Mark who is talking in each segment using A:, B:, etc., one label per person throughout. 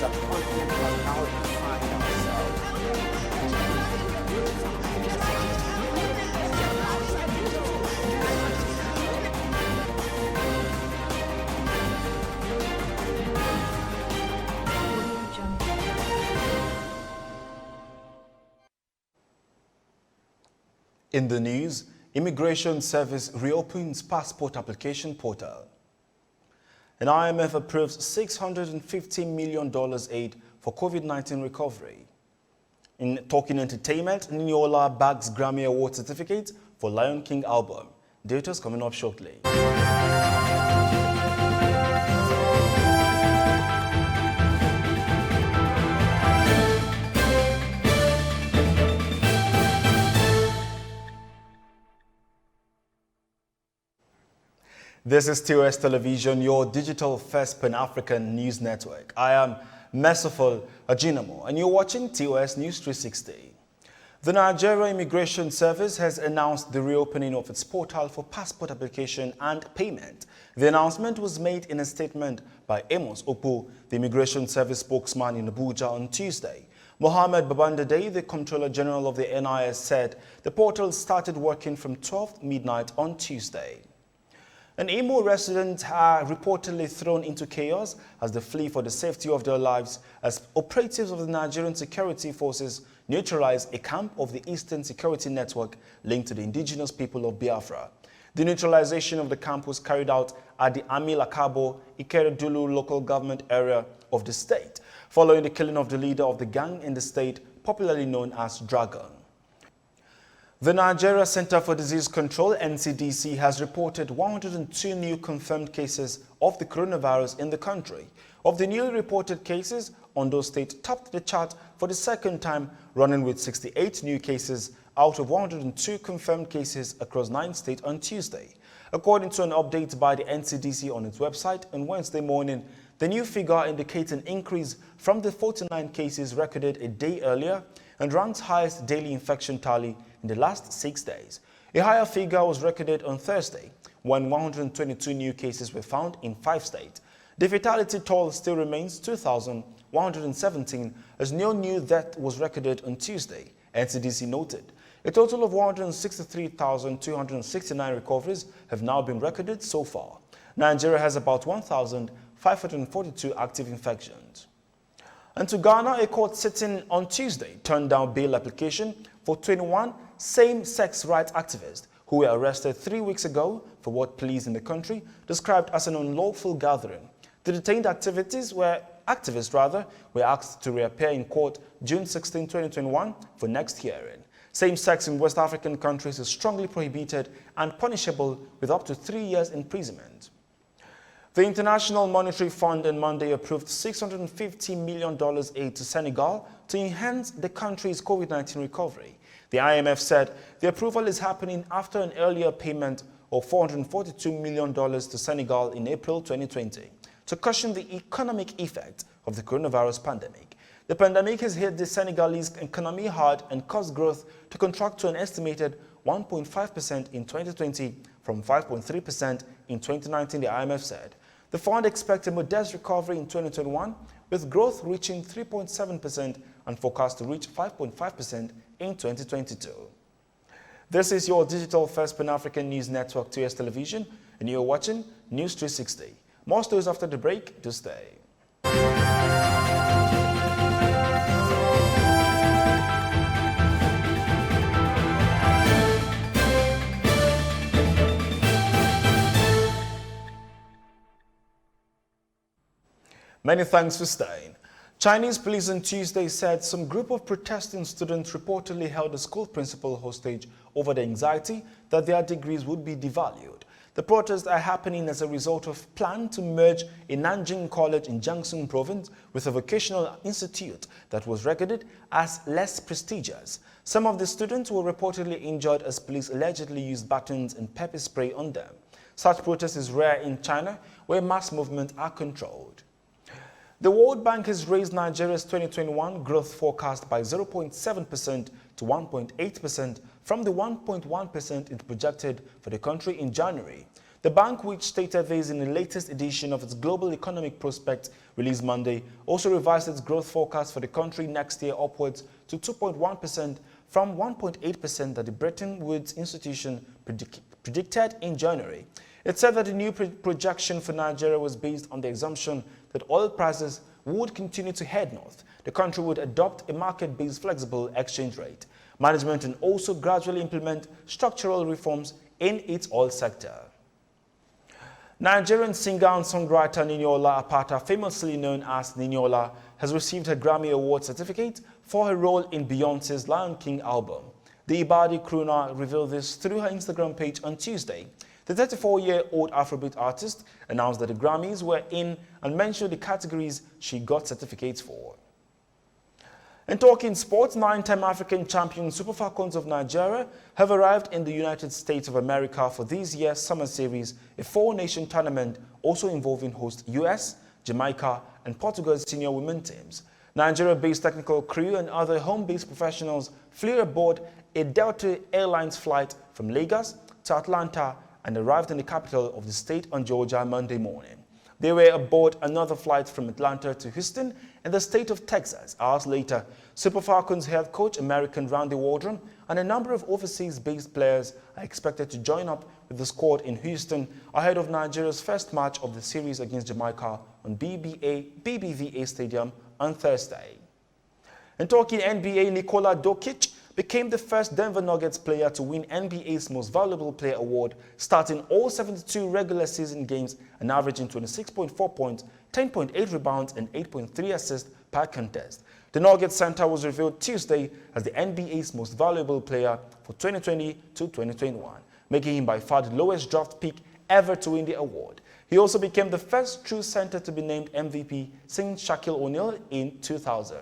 A: as a continent has now defined ourselves.
B: In the news, Immigration Service reopens passport application portal. An IMF approves $650 million aid for COVID-19 recovery. In talking entertainment, Niniola bags Grammy Award certificate for Lion King album. Details coming up shortly. This is TOS Television, your digital first Pan-African news network. I am Merciful Ajinamo, and you're watching TOS News 360. The Nigeria Immigration Service has announced the reopening of its portal for passport application and payment. The announcement was made in a statement by Amos Opo, the Immigration Service spokesman in Abuja on Tuesday. Mohammed Babandade, the Comptroller General of the NIS, said the portal started working from 12 midnight on Tuesday. An Imo residents are reportedly thrown into chaos as they flee for the safety of their lives as operatives of the Nigerian security forces neutralize a camp of the Eastern Security Network linked to the indigenous people of Biafra. The neutralization of the camp was carried out at the Amilakabo Ikeredulu local government area of the state, following the killing of the leader of the gang in the state, popularly known as Dragon. The Nigeria Center for Disease Control, NCDC, has reported 102 new confirmed cases of the coronavirus in the country. Of the newly reported cases, Ondo State topped the chart for the second time, running with 68 new cases out of 102 confirmed cases across 9 states on Tuesday. According to an update by the NCDC on its website on Wednesday morning, the new figure indicates an increase from the 49 cases recorded a day earlier and ranks highest daily infection tally in the last 6 days. A higher figure was recorded on Thursday, when 122 new cases were found in 5 states. The fatality toll still remains 2,117 as no new death was recorded on Tuesday, NCDC noted. A total of 163,269 recoveries have now been recorded so far. Nigeria has about 1,542 active infections. And to Ghana, a court sitting on Tuesday turned down bail application for 21 same-sex rights activists who were arrested 3 weeks ago for what police in the country described as an unlawful gathering. The detained activists were asked to reappear in court June 16, 2021 for next hearing. Same-sex in West African countries is strongly prohibited and punishable with up to 3 years imprisonment. The International Monetary Fund on Monday approved $650 million aid to Senegal to enhance the country's COVID-19 recovery. The IMF said the approval is happening after an earlier payment of $442 million to Senegal in April 2020 to cushion the economic effect of the coronavirus pandemic. The pandemic has hit the Senegalese economy hard and caused growth to contract to an estimated 1.5% in 2020 from 5.3% in 2019, the IMF said. The fund expects a modest recovery in 2021, with growth reaching 3.7% and forecast to reach 5.5% in 2022. This is your digital first Pan-African news network, TOS Television, and you're watching News 360. More stories after the break. Do stay. Many thanks for staying. Chinese police on Tuesday said some group of protesting students reportedly held a school principal hostage over the anxiety that their degrees would be devalued. The protests are happening as a result of plan to merge a Nanjing college in Jiangsu province with a vocational institute that was regarded as less prestigious. Some of the students were reportedly injured as police allegedly used batons and pepper spray on them. Such protest is rare in China, where mass movements are controlled. The World Bank has raised Nigeria's 2021 growth forecast by 0.7% to 1.8% from the 1.1% it projected for the country in January. The bank, which stated this in the latest edition of its Global Economic Prospect released Monday, also revised its growth forecast for the country next year upwards to 2.1% from 1.8% that the Bretton Woods institution predicted in January. It said that the new projection for Nigeria was based on the assumption that oil prices would continue to head north. The country would adopt a market-based flexible exchange rate management and also gradually implement structural reforms in its oil sector. Nigerian singer and songwriter Niniola Apata, famously known as Niniola, has received her Grammy Award certificate for her role in Beyoncé's Lion King album. The Ibadi crooner revealed this through her Instagram page on Tuesday. The 34-year-old Afrobeat artist announced that the Grammys were in and mentioned the categories she got certificates for. In talking sports, 9-time African champion Super Falcons of Nigeria have arrived in the United States of America for this year's Summer Series, a four-nation tournament also involving host US, Jamaica, and Portugal's senior women teams. Nigeria-based technical crew and other home-based professionals flew aboard a Delta Airlines flight from Lagos to Atlanta and arrived in the capital of the state on Georgia Monday morning. They were aboard another flight from Atlanta to Houston in the state of Texas. Hours later, Super Falcons head coach American Randy Waldron and a number of overseas-based players are expected to join up with the squad in Houston ahead of Nigeria's first match of the series against Jamaica on BBVA Stadium on Thursday. In talking NBA, Nikola Jokic became the first Denver Nuggets player to win NBA's Most Valuable Player award, starting all 72 regular season games and averaging 26.4 points, 10.8 rebounds, and 8.3 assists per contest. The Nuggets center was revealed Tuesday as the NBA's Most Valuable Player for 2020 to 2021, making him by far the lowest draft pick ever to win the award. He also became the first true center to be named MVP since Shaquille O'Neal in 2000.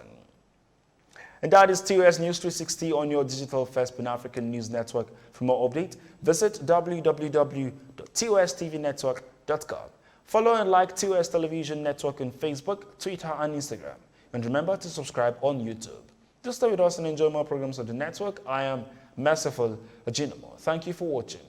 B: And that is TOS News 360 on your digital first Pan-African news network. For more updates, visit www.tostvnetwork.com. Follow and like TOS Television Network on Facebook, Twitter, and Instagram. And remember to subscribe on YouTube. Do stay with us and enjoy more programs on the network. I am Merciful Ajinomo. Thank you for watching.